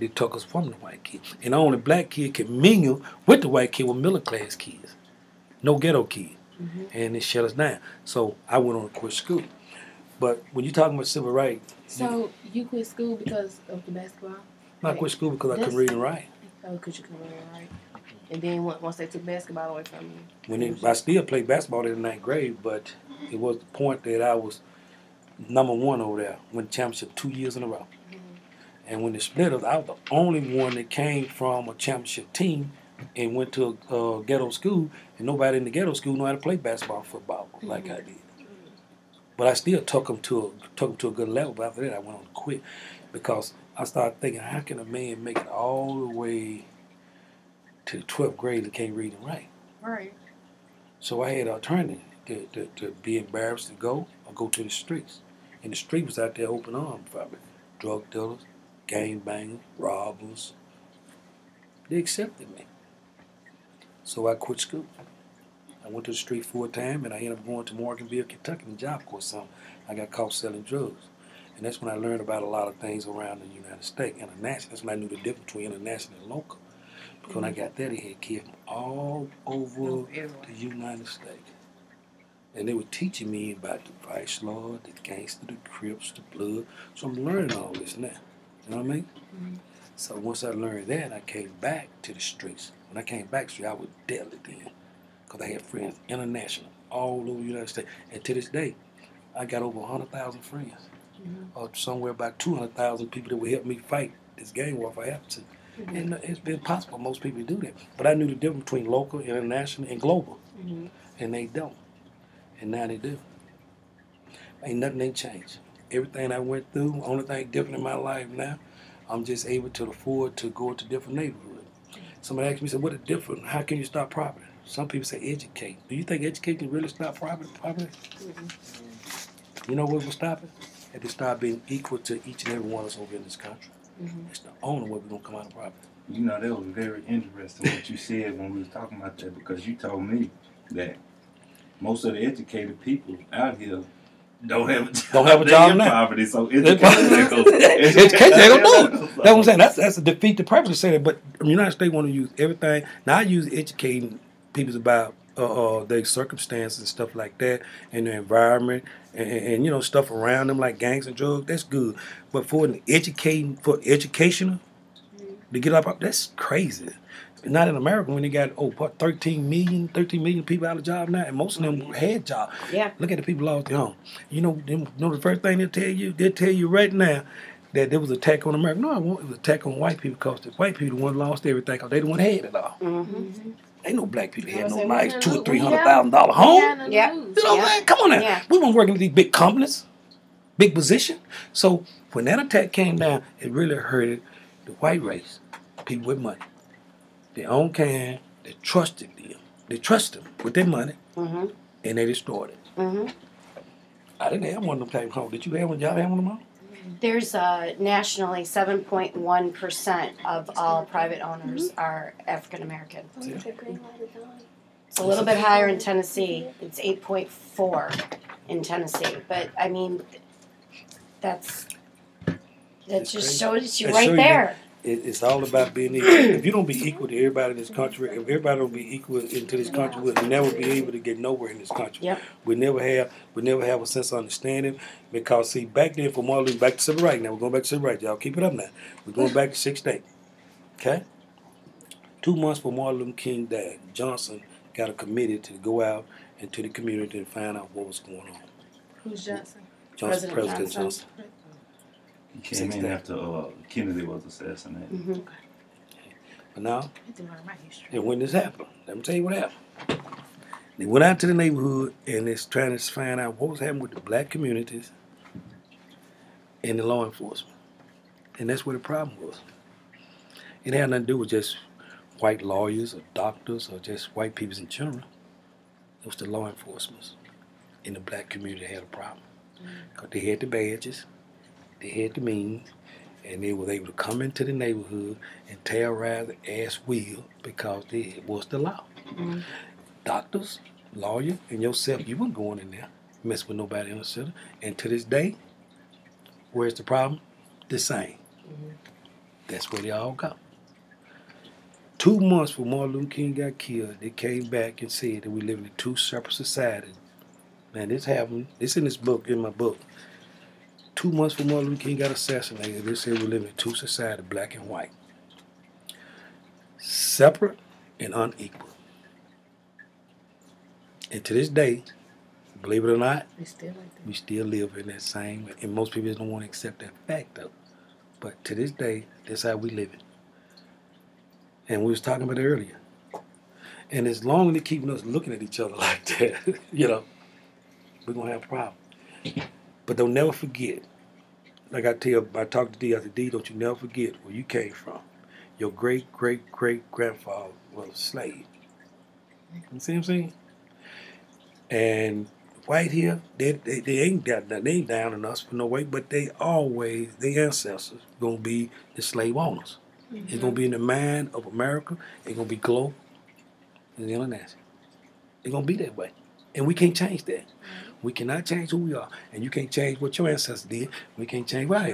They took us from the white kid. And only black kid can mingle with the white kid with middle class kids. No ghetto kid. And it shut us down. So I went on to quit school. But when you're talking about civil rights, So you quit school because of the basketball? I quit school because I couldn't read and write. Oh, because you couldn't read and write. And then once they took basketball away from you? I still played basketball in the ninth grade, but it was the point that I was #1 over there. Won the championship 2 years in a row. And when they split us, I was the only one that came from a championship team and went to a ghetto school, and nobody in the ghetto school knew how to play basketball and football like I did. But I still took them to a good level. But after that, I went on to quit because I started thinking, how can a man make it all the way to the 12th grade and can't read and write? Right. So I had an alternative to be embarrassed to go or go to the streets. And the street was out there open arms for me. Drug dealers, gang bangers, robbers. They accepted me. So I quit school. I went to the street full time, and I ended up going to Morganville, Kentucky, in Job Corps. I got caught selling drugs. And that's when I learned about a lot of things around the United States. International. That's when I knew the difference between international and local. Because when I got there, they had kids from all over the United States. And they were teaching me about the Vice Lord, the gangster, the Crips, the Blood. So I'm learning all this now. You know what I mean? So once I learned that, I came back to the streets. When I came back to the streets, I was deadly then. Because I had friends international, all over the United States. And to this day, I got over 100,000 friends. Or somewhere about 200,000 people that would help me fight this gang war if I have to. And it's been possible for most people to do that. But I knew the difference between local, international, and global. And they don't. And now they do. Ain't nothing ain't changed. Everything I went through, only thing different in my life now, I'm just able to afford to go to different neighborhoods. Somebody asked me, said, what is different? How can you stop poverty? Some people say educate. Do you think education can really stop poverty? You know what will stop it? If they start being equal to each and every one of us over in this country. It's the only way we're going to come out of poverty. You know, that was very interesting what you said when we was talking about that, because you told me that most of the educated people out here don't have a job now. Poverty, so education ain't gonna do it. That's what I'm saying. That's a defeat the purpose to say that. But the United States want to use everything. Now I use educating people about their circumstances and stuff like that, and their environment, and you know, stuff around them like gangs and drugs. That's good. But for educational to get up, that's crazy. Not in America when they got 13 million people out of job now, and most of them had jobs. Yeah. Look at the people lost their home. You know the first thing they'll tell you right now that there was an attack on America. No, it was an attack on white people because the white people the one lost everything because they the one had it all. Ain't no black people had no nice $200,000 or $300,000 home. Yeah. You know what I'm saying? Come on now. Yeah. We weren't working with these big companies, big position. So when that attack came down, it really hurted the white race, people with money. They own kind, they trusted them. They trusted them with their money, and they destroyed it. I didn't have one of them type of homes. Did you have one? Y'all have one of them homes? There's nationally 7.1% of all private owners are African American. It's a little bit higher in Tennessee. It's 8.4 in Tennessee. But I mean, that just shows you right there. It's all about being equal. If you don't be equal to everybody in this country, if everybody don't be equal into this country, we'll never be able to get nowhere in this country. Yep. We never have a sense of understanding because see, back then for Martin Luther, back to civil rights. Now we're going back to civil rights. Y'all keep it up now. We're going back to 6 days. Okay. 2 months before Martin Luther King died, Johnson got a committee to go out into the community and find out what was going on. Who's Johnson? President Johnson. He came in after Kennedy was assassinated. But now, and when this happened, let me tell you what happened. They went out to the neighborhood and they're trying to find out what was happening with the black communities and the law enforcement. And that's where the problem was. It had nothing to do with just white lawyers or doctors or just white people in general. It was the law enforcement in the black community that had a problem. Because they had the badges. They had the means, and they were able to come into the neighborhood and terrorize the ass wheel because it was the law. Doctors, lawyer, and yourself, you weren't going in there, mess with nobody in the city. And to this day, where's the problem? The same. That's where they all go. 2 months before Martin Luther King got killed, they came back and said that we live in 2 separate societies. Man, this happened. It's in this book, in my book. 2 months before Martin Luther King got assassinated, they said we live in 2 societies, black and white. Separate and unequal. And to this day, believe it or not, They still like that. we still live in that same, and most people don't want to accept that fact though. But to this day, that's how we live it. And we was talking about it earlier. And as long as they keeping us looking at each other like that, you know, we're gonna have a problem. But don't never forget, like I talk to D after D, don't you never forget where you came from. Your great great great grandfather was a slave. You see what I'm saying? And right here, they ain't got nothing, they ain't down on us for no way, but they always, their ancestors, gonna be the slave owners. It's gonna be in the mind of America, it's gonna be global and international. It's gonna be that way. And we can't change that. We cannot change who we are. And you can't change what your ancestors did. We can't change what I